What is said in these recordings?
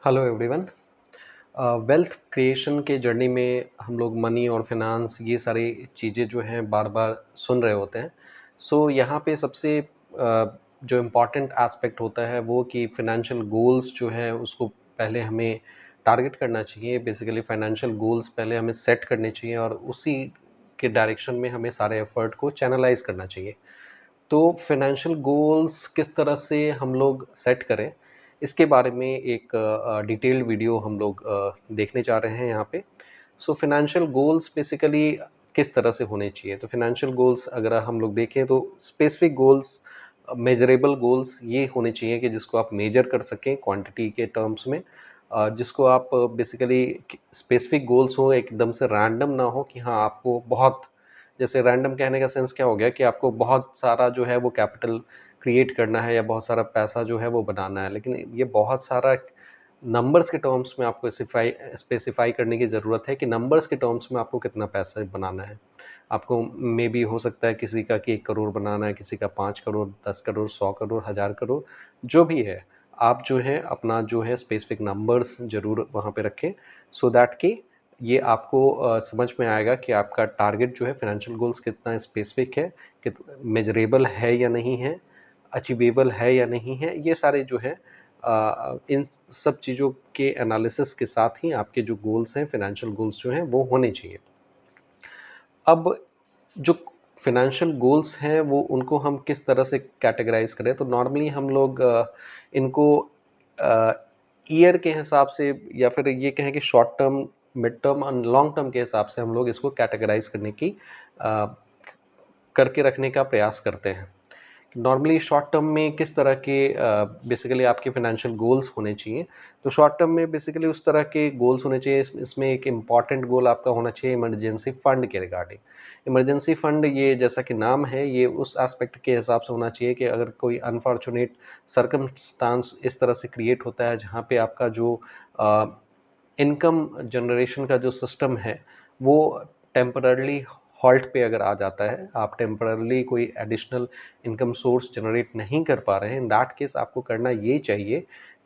Hello everyone. Wealth creation के journey में हम लोग मनी और फिनांस ये सारी चीज़ें जो हैं बार बार सुन रहे होते हैं। यहाँ पे सबसे जो इम्पॉर्टेंट एस्पेक्ट होता है वो कि फिनेंशियल गोल्स जो है उसको पहले हमें टारगेट करना चाहिए। बेसिकली फाइनेंशियल गोल्स पहले हमें सेट करने चाहिए और उसी के डायरेक्शन में हमें सारे एफर्ट को चैनलाइज करना चाहिए। तो फाइनेंशियल गोल्स किस तरह से हम लोग सेट करें, इसके बारे में एक डिटेल्ड वीडियो हम लोग देखने जा रहे हैं यहाँ पे। फाइनेंशियल गोल्स बेसिकली किस तरह से होने चाहिए? तो फाइनेंशियल गोल्स अगर हम लोग देखें तो स्पेसिफिक गोल्स, मेजरेबल गोल्स ये होने चाहिए कि जिसको आप मेजर कर सकें क्वांटिटी के टर्म्स में। जिसको आप बेसिकली स्पेसिफिक गोल्स हो, एकदम से रैंडम ना हो कि हाँ आपको बहुत, जैसे रैंडम कहने का सेंस क्या हो गया कि आपको बहुत सारा जो है वो कैपिटल क्रिएट करना है या बहुत सारा पैसा जो है वो बनाना है, लेकिन ये बहुत सारा नंबर्स के टर्म्स में आपको स्पेसिफाई करने की ज़रूरत है कि नंबर्स के टर्म्स में आपको कितना पैसा बनाना है। आपको मे बी हो सकता है किसी का कि 1 करोड़ बनाना है, किसी का 5 करोड़, 10 करोड़, 100 करोड़, 1000 करोड़, जो भी है। आप जो है अपना जो है स्पेसिफिक नंबर्स ज़रूर वहाँ पे रखें, सो दैट कि ये आपको समझ में आएगा कि आपका टारगेट जो है फाइनेंशियल गोल्स कितना स्पेसिफिक है, कित मेजरेबल है या नहीं है, अचीवेबल है या नहीं है। ये सारे जो है इन सब चीज़ों के एनालिसिस के साथ ही आपके जो गोल्स हैं, फाइनेंशियल गोल्स जो हैं वो होने चाहिए। अब जो फाइनेंशियल गोल्स हैं वो उनको हम किस तरह से कैटेगराइज़ करें? तो नॉर्मली हम लोग इनको ईयर के हिसाब से या फिर ये कहें कि शॉर्ट टर्म, मिड टर्म और लॉन्ग टर्म के हिसाब से हम लोग इसको कैटेगराइज़ करने की अ, करके रखने का प्रयास करते हैं। नॉर्मली शॉर्ट टर्म में किस तरह के बेसिकली आपके फाइनेंशियल गोल्स होने चाहिए? तो शॉर्ट टर्म में बेसिकली उस तरह के गोल्स होने चाहिए, इसमें एक इम्पॉर्टेंट गोल आपका होना चाहिए इमरजेंसी फंड के रिगार्डिंग। इमरजेंसी फंड, ये जैसा कि नाम है, ये उस एस्पेक्ट के हिसाब से होना चाहिए कि अगर कोई अनफॉर्चुनेट सर्कमस्टांस इस तरह से क्रिएट होता है जहाँ पे आपका जो इनकम जनरेशन का जो सिस्टम है वो टेम्पररली हॉल्ट पे अगर आ जाता है, आप टेम्पररली कोई एडिशनल इनकम सोर्स जनरेट नहीं कर पा रहे हैं, इन दैट केस आपको करना ये चाहिए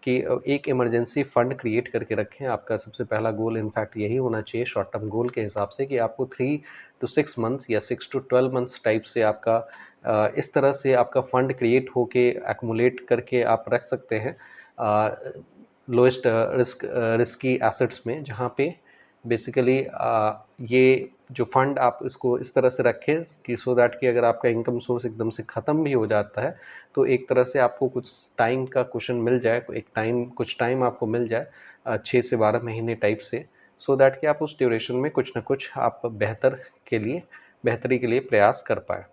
कि एक इमरजेंसी फंड क्रिएट करके रखें। आपका सबसे पहला गोल इनफैक्ट यही होना चाहिए शॉर्ट टर्म गोल के हिसाब से कि आपको 3 टू 6 मंथ्स या 6 टू 12 मंथ्स टाइप से आपका इस तरह से आपका फंड क्रिएट होके एक्युमुलेट करके आप रख सकते हैं लोएस्ट रिस्की एसेट्स में, जहाँ पे बेसिकली ये जो फंड आप इसको इस तरह से रखें कि सो दैट कि अगर आपका इनकम सोर्स एकदम से ख़त्म भी हो जाता है तो एक तरह से आपको कुछ टाइम का कुशन मिल जाए, कुछ टाइम आपको मिल जाए, 6 से 12 महीने टाइप से, सो दैट कि आप उस ड्यूरेशन में कुछ ना कुछ आप बेहतरी के लिए प्रयास कर पाएँ।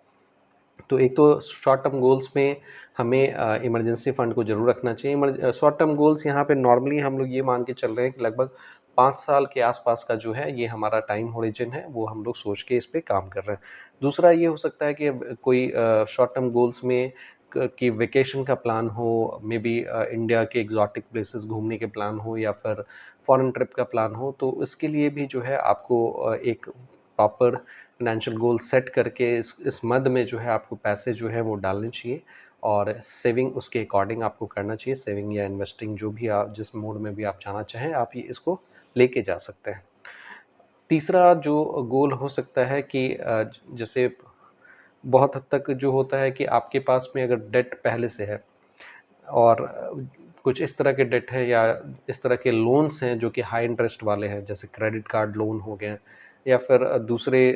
तो एक तो शॉर्ट टर्म गोल्स में हमें इमरजेंसी फंड को ज़रूर रखना चाहिए। शॉर्ट टर्म गोल्स यहाँ पे नॉर्मली हम लोग ये मान के चल रहे हैं कि लगभग 5 साल के आसपास का जो है ये हमारा टाइम होरिजन है, वो हम लोग सोच के इस पे काम कर रहे हैं। दूसरा ये हो सकता है कि अब कोई शॉर्ट टर्म गोल्स में कि वेकेशन का प्लान हो, मे बी इंडिया के एग्जॉटिक प्लेसेस घूमने के प्लान हो या फिर फॉरेन ट्रिप का प्लान हो, तो इसके लिए भी जो है आपको एक प्रॉपर फाइनेंशियल गोल सेट करके इस मद में जो है आपको पैसे जो है वो डालने चाहिए और सेविंग उसके अकॉर्डिंग आपको करना चाहिए। सेविंग या इन्वेस्टिंग जो भी आप जिस मोड में भी आप जाना चाहें, आप ये इसको लेके जा सकते हैं। तीसरा जो गोल हो सकता है कि जैसे बहुत हद तक जो होता है कि आपके पास में अगर डेट पहले से है और कुछ इस तरह के डेट है या इस तरह के लोन्स हैं जो कि हाई इंटरेस्ट वाले हैं, जैसे क्रेडिट कार्ड लोन हो गए या फिर दूसरे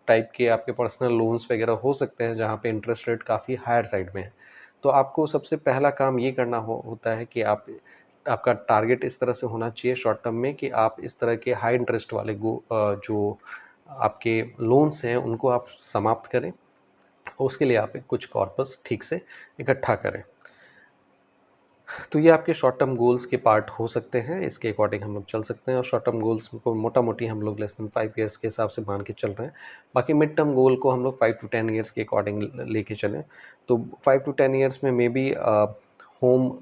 टाइप के आपके पर्सनल लोन्स वगैरह हो सकते हैं जहाँ पे इंटरेस्ट रेट काफ़ी हायर साइड में है। तो आपको सबसे पहला काम ये करना होता है कि आपका टारगेट इस तरह से होना चाहिए शॉर्ट टर्म में कि आप इस तरह के हाई इंटरेस्ट वाले जो आपके लोन्स हैं उनको आप समाप्त करें। उसके लिए आप कुछ कॉर्पस ठीक से इकट्ठा करें। तो ये आपके शॉर्ट टर्म गोल्स के पार्ट हो सकते हैं, इसके अकॉर्डिंग हम लोग चल सकते हैं और शॉर्ट टर्म गोल्स को मोटा-मोटी हम लोग लेस देन 5 ईयर्स के हिसाब से मान के चल रहे हैं। बाकी मिड टर्म गोल को हम लोग 5 टू 10 ईयर्स के अकॉर्डिंग लेके चलें। तो 5 टू 10 ईयर्स में may be home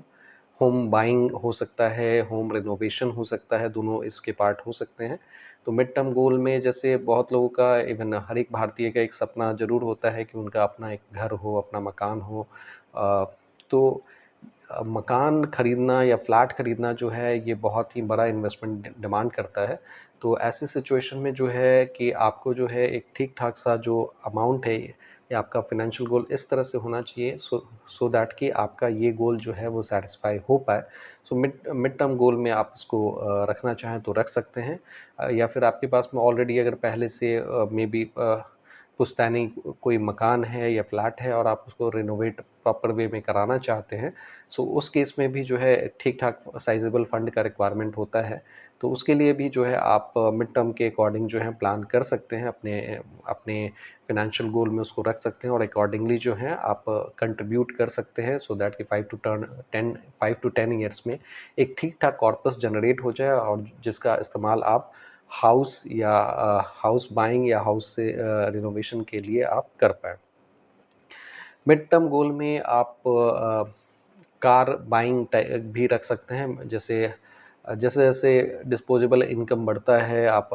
home buying हो सकता है, होम रिनोवेशन हो सकता है, दोनों इसके पार्ट हो सकते हैं। तो मिड टर्म गोल में जैसे बहुत लोगों का, इवन हर एक भारतीय का एक सपना ज़रूर होता है कि उनका अपना एक घर हो, अपना मकान हो। तो मकान खरीदना या फ्लैट खरीदना जो है ये बहुत ही बड़ा इन्वेस्टमेंट डिमांड करता है। तो ऐसी सिचुएशन में जो है कि आपको जो है एक ठीक-ठाक सा जो अमाउंट है या आपका फाइनेंशियल गोल इस तरह से होना चाहिए सो दैट कि आपका ये गोल जो है वो सैटिस्फाई हो पाए। So mid mid term goal में आप इसको रखना चाहें तो रख सकते हैं, या फिर आपके पास में ऑलरेडी अगर पहले से मेबी पुश्तैनी कोई मकान है या फ्लैट है और आप उसको रिनोवेट प्रॉपर वे में कराना चाहते हैं, सो उस केस में भी जो है ठीक-ठाक साइज़ेबल फंड का रिक्वायरमेंट होता है। तो उसके लिए भी जो है आप मिड टर्म के अकॉर्डिंग जो है प्लान कर सकते हैं, अपने अपने फाइनेंशियल गोल में उसको रख सकते हैं और अकॉर्डिंगली जो है आप कंट्रीब्यूट कर सकते हैं सो दैट कि 5 टू 10 ईयर्स में एक ठीक-ठाक कॉर्पस जनरेट हो जाए और जिसका इस्तेमाल आप हाउस या हाउस बाइंग या हाउस से रिनोवेशन के लिए आप कर पाएँ। मिड टर्म गोल में आप कार बाइंग भी रख सकते हैं। जैसे-जैसे डिस्पोजेबल इनकम बढ़ता है, आप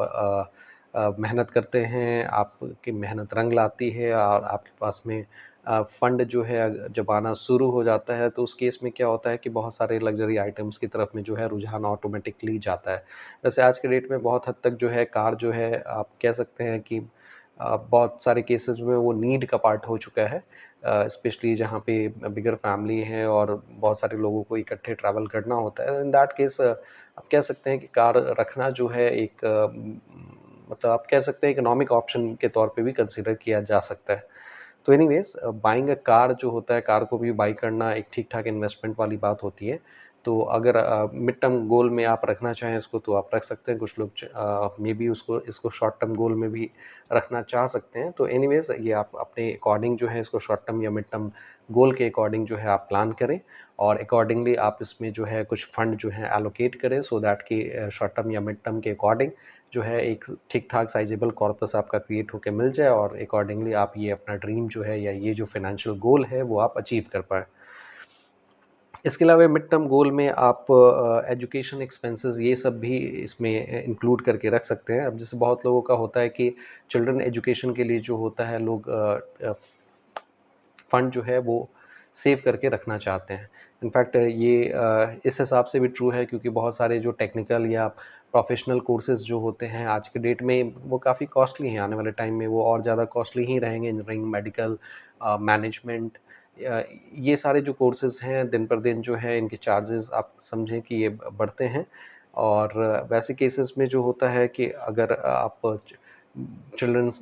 मेहनत करते हैं, आपकी मेहनत रंग लाती है और आपके पास में फंड जो है जब आना शुरू हो जाता है, तो उस केस में क्या होता है कि बहुत सारे लग्ज़री आइटम्स की तरफ में जो है रुझान ऑटोमेटिकली जाता है। वैसे आज के डेट में बहुत हद तक जो है कार जो है आप कह सकते हैं कि बहुत सारे केसेस में वो नीड का पार्ट हो चुका है। स्पेशली जहाँ पे बिगर फैमिली है और बहुत सारे लोगों को इकट्ठे ट्रैवल करना होता है। इन दैट केस आप कह सकते हैं कि कार रखना जो है एक मतलब आप कह सकते हैं इकोनॉमिक ऑप्शन के तौर पे भी कंसीडर किया जा सकता है। तो एनीवेज़ बाइंग अ कार जो होता है, कार को भी बाई करना एक ठीक-ठाक इन्वेस्टमेंट वाली बात होती है। तो अगर मिड टर्म गोल में आप रखना चाहें इसको तो आप रख सकते हैं। कुछ लोग मेबी उसको इसको शॉर्ट टर्म गोल में भी रखना चाह सकते हैं। तो एनीवेज़ ये आप अपने अकॉर्डिंग जो है इसको शॉर्ट टर्म या मिड टर्म गोल के अकॉर्डिंग जो है आप प्लान करें और अकॉर्डिंगली आप इसमें जो है कुछ फंड जो है एलोकेट करें सो दैट कि शॉर्ट टर्म या मिड टर्म के अकॉर्डिंग जो है एक ठीक-ठाक साइज़ेबल कॉर्पस आपका क्रिएट होके मिल जाए और अकॉर्डिंगली आप ये अपना ड्रीम जो है या ये जो फाइनेंशियल गोल है वो आप अचीव कर पाएँ। इसके अलावा मिड टर्म गोल में आप एजुकेशन एक्सपेंसेस ये सब भी इसमें इंक्लूड करके रख सकते हैं। अब जैसे बहुत लोगों का होता है कि चिल्ड्रन एजुकेशन के लिए जो होता है लोग फंड जो है वो सेव करके रखना चाहते हैं। इनफैक्ट ये इस हिसाब से भी ट्रू है क्योंकि बहुत सारे जो टेक्निकल या प्रोफ़ेशनल कोर्सेज़ जो होते हैं आज के डेट में वो काफ़ी कॉस्टली हैं, आने वाले टाइम में वो और ज़्यादा कॉस्टली ही रहेंगे। इंजीनियरिंग, मेडिकल, मैनेजमेंट, ये सारे जो कोर्सेज़ हैं दिन पर दिन जो है इनके चार्जेज़ आप समझें कि ये बढ़ते हैं और वैसे केसेस में जो होता है कि अगर आप चिल्ड्रंस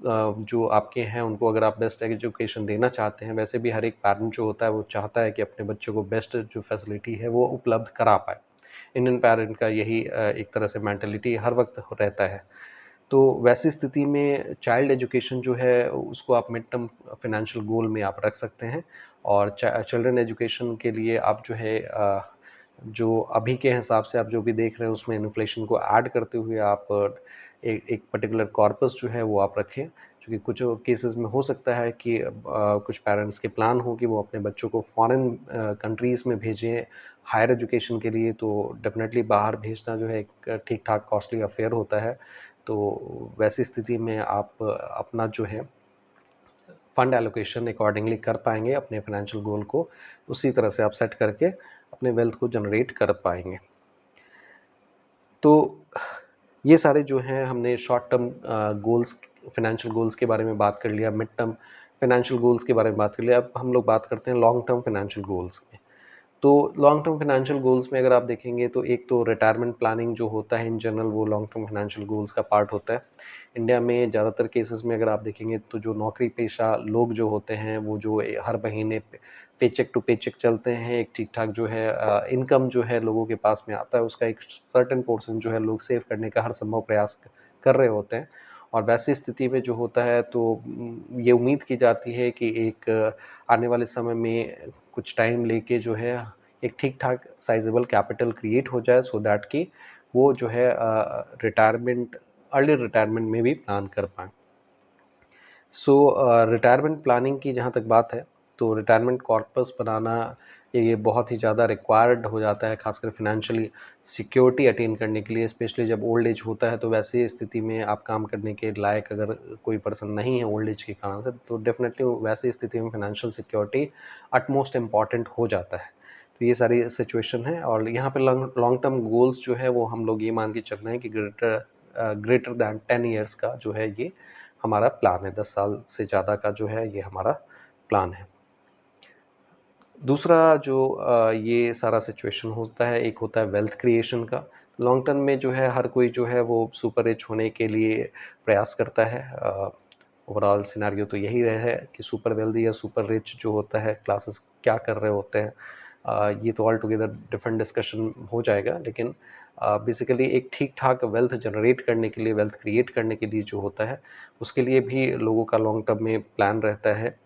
जो आपके हैं उनको अगर आप बेस्ट एजुकेशन देना चाहते हैं, वैसे भी हर एक पैरेंट जो होता है वो चाहता है कि अपने बच्चों को बेस्ट जो फैसिलिटी है वो उपलब्ध करा पाए। इंडियन पेरेंट का यही एक तरह से मेंटालिटी हर वक्त रहता है। तो वैसी स्थिति में चाइल्ड एजुकेशन जो है उसको आप मिड टर्म फाइनेंशियल गोल में आप रख सकते हैं और चिल्ड्रन एजुकेशन के लिए आप जो है जो अभी के हिसाब से आप जो भी देख रहे हैं उसमें इन्फ्लेशन को ऐड करते हुए आप एक एक पर्टिकुलर कॉर्पस जो है वो आप रखें। क्योंकि कुछ केसेस में हो सकता है कि कुछ पेरेंट्स के प्लान हो कि वो अपने बच्चों को फॉरेन कंट्रीज़ में भेजें हायर एजुकेशन के लिए, तो डेफ़िनेटली बाहर भेजना जो है एक ठीक-ठाक कॉस्टली अफ़ेयर होता है। तो वैसी स्थिति में आप अपना जो है फंड एलोकेशन अकॉर्डिंगली कर पाएँगे, अपने फाइनेंशियल गोल को उसी तरह से आप सेट करके अपने वेल्थ को जनरेट कर पाएँगे। तो ये सारे जो हैं हमने short term goals financial goals के बारे में बात कर लिया, मिड टर्म फाइनेंशियल गोल्स के बारे में बात कर लिया। अब हम लोग बात करते हैं लॉन्ग टर्म फाइनेंशियल गोल्स की। तो लॉन्ग टर्म फाइनेंशियल गोल्स में अगर आप देखेंगे तो एक तो रिटायरमेंट प्लानिंग जो होता है इन जनरल वो लॉन्ग टर्म फाइनेंशियल गोल्स का पार्ट होता है। इंडिया में ज़्यादातर केसेस में अगर आप देखेंगे तो जो नौकरी पेशा लोग जो होते हैं वो जो हर महीने पेचेक टू पेचेक चलते हैं, एक ठीक-ठाक जो है इनकम जो है लोगों के पास में आता है उसका एक सर्टेन पोर्शन जो है लोग सेव करने का हर संभव प्रयास कर रहे होते हैं। और वैसी स्थिति में जो होता है तो ये उम्मीद की जाती है कि एक आने वाले समय में कुछ टाइम लेके जो है एक ठीक-ठाक साइज़ेबल कैपिटल क्रिएट हो जाए सो दैट कि वो जो है रिटायरमेंट अर्ली रिटायरमेंट में भी प्लान कर पाएँ। सो रिटायरमेंट प्लानिंग की जहाँ तक बात है, तो रिटायरमेंट कॉर्पस बनाना ये बहुत ही ज़्यादा रिक्वायर्ड हो जाता है, ख़ासकर फ़ाइनेंशियली सिक्योरिटी अटेन करने के लिए, स्पेशली जब ओल्ड एज होता है, तो वैसी स्थिति में आप काम करने के लायक अगर कोई पर्सन नहीं है ओल्ड एज के कारण से, तो डेफ़िनेटली वैसी स्थिति में फ़ाइनेंशियल सिक्योरिटी अटमोस्ट इम्पॉर्टेंट हो जाता है। तो ये सारी सिचुएशन है और यहाँ पे लॉन्ग टर्म गोल्स जो है वो हम लोग ये मान के चल रहे हैं कि ग्रेटर दैन 10 ईयर्स का जो है ये हमारा प्लान है, 10 साल से ज़्यादा का जो है ये हमारा प्लान है। दूसरा जो ये सारा सिचुएशन होता है, एक होता है वेल्थ क्रिएशन का। लॉन्ग टर्म में जो है हर कोई जो है वो सुपर रिच होने के लिए प्रयास करता है। ओवरऑल सिनेरियो तो यही रहा है कि सुपर वेल्दी या सुपर रिच जो होता है क्लासेस क्या कर रहे होते हैं, ये तो ऑल टुगेदर डिफरेंट डिस्कशन हो जाएगा, लेकिन बेसिकली एक ठीक ठाक वेल्थ जनरेट करने के लिए, वेल्थ क्रिएट करने के लिए जो होता है उसके लिए भी लोगों का लॉन्ग टर्म में प्लान रहता है।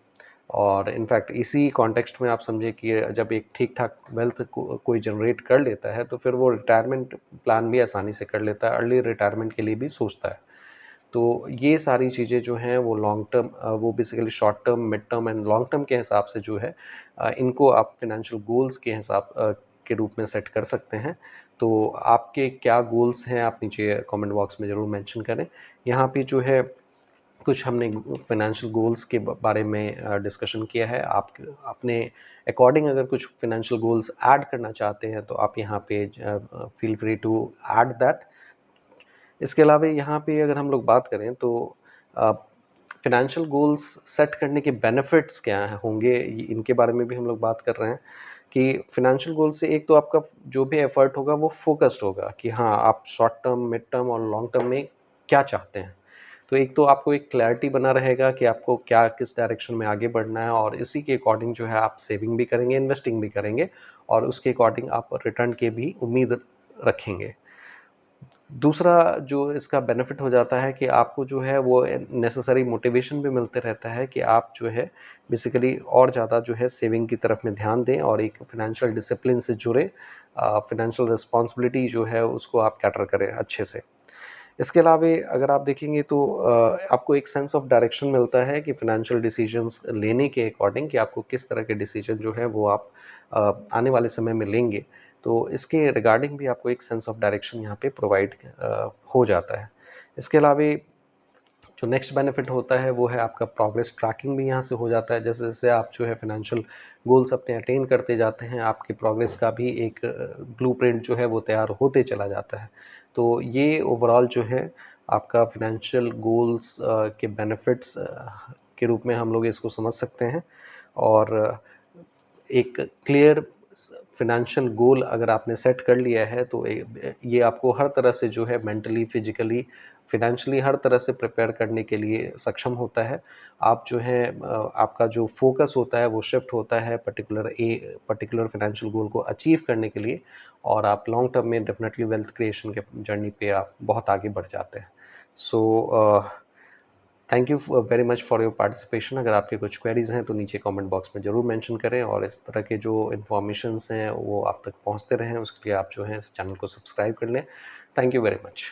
और इनफैक्ट इसी कॉन्टेक्स्ट में आप समझिए कि जब एक ठीक ठाक वेल्थ कोई जनरेट कर लेता है तो फिर वो रिटायरमेंट प्लान भी आसानी से कर लेता है, अर्ली रिटायरमेंट के लिए भी सोचता है। तो ये सारी चीज़ें जो हैं वो लॉन्ग टर्म, वो basically short term, mid term and long term के हिसाब से जो है इनको आप फाइनेंशियल गोल्स के हिसाब के रूप में सेट कर सकते हैं। तो आपके क्या गोल्स हैं आप नीचे कमेंट बॉक्स में ज़रूर मेंशन करें। यहाँ पे जो है कुछ हमने फाइनेंशियल गोल्स के बारे में डिस्कशन किया है। आप अपने अकॉर्डिंग अगर कुछ फाइनेंशियल गोल्स ऐड करना चाहते हैं तो आप यहाँ पे feel free to add that. इसके अलावा यहाँ पे अगर हम लोग बात करें तो फाइनेंशियल गोल्स सेट करने के बेनिफिट्स क्या होंगे, इनके बारे में भी हम लोग बात कर रहे हैं कि फाइनेंशियल गोल से एक तो आपका जो भी एफर्ट होगा वो फोकस्ड होगा कि हाँ आप शॉर्ट टर्म, मिड टर्म और लॉन्ग टर्म में क्या चाहते हैं। तो एक तो आपको एक क्लैरिटी बना रहेगा कि आपको क्या किस डायरेक्शन में आगे बढ़ना है और इसी के अकॉर्डिंग जो है आप सेविंग भी करेंगे, इन्वेस्टिंग भी करेंगे और उसके अकॉर्डिंग आप रिटर्न के भी उम्मीद रखेंगे। दूसरा जो इसका बेनिफिट हो जाता है कि आपको जो है वो नेसेसरी मोटिवेशन भी मिलते रहता है कि आप जो है बेसिकली और ज़्यादा जो है सेविंग की तरफ में ध्यान दें और एक फाइनेंशियल डिसिप्लिन से जुड़े, फाइनेंशियल रिस्पॉन्सिबिलिटी जो है उसको आप कैटर करें अच्छे से। इसके अलावा अगर आप देखेंगे तो आपको एक सेंस ऑफ डायरेक्शन मिलता है कि फाइनेंशियल डिसीजंस लेने के अकॉर्डिंग कि आपको किस तरह के डिसीजन जो है वो आप आने वाले समय में लेंगे। तो इसके रिगार्डिंग भी आपको एक सेंस ऑफ डायरेक्शन यहाँ पे प्रोवाइड हो जाता है। इसके अलावा जो नेक्स्ट बेनिफिट होता है वो है आपका प्रोग्रेस ट्रैकिंग भी यहाँ से हो जाता है। जैसे जैसे आप जो है फाइनेंशियल गोल्स अपने अटेन करते जाते हैं, आपके प्रोग्रेस का भी एक ब्लूप्रिंट जो है वो तैयार होते चला जाता है। तो ये ओवरऑल जो है आपका फाइनेंशियल गोल्स के बेनिफिट्स के रूप में हम लोग इसको समझ सकते हैं। और एक क्लियर फाइनेंशियल गोल अगर आपने सेट कर लिया है तो ये आपको हर तरह से जो है मेंटली, फिजिकली, फाइनेंशियली हर तरह से प्रिपेयर करने के लिए सक्षम होता है। आप जो है आपका जो फोकस होता है वो शिफ्ट होता है पर्टिकुलर फाइनेंशियल गोल को अचीव करने के लिए और आप लॉन्ग टर्म में डेफिनेटली वेल्थ क्रिएशन के जर्नी पे आप बहुत आगे बढ़ जाते हैं। So thank you very much for your participation. अगर आपके कुछ क्वेरीज़ हैं तो नीचे कमेंट बॉक्स में ज़रूर मेंशन करें और इस तरह के जो इन्फॉर्मेशंस हैं वो आप तक पहुंचते रहें, उसके लिए आप जो है इस चैनल को सब्सक्राइब कर लें। Thank you very much.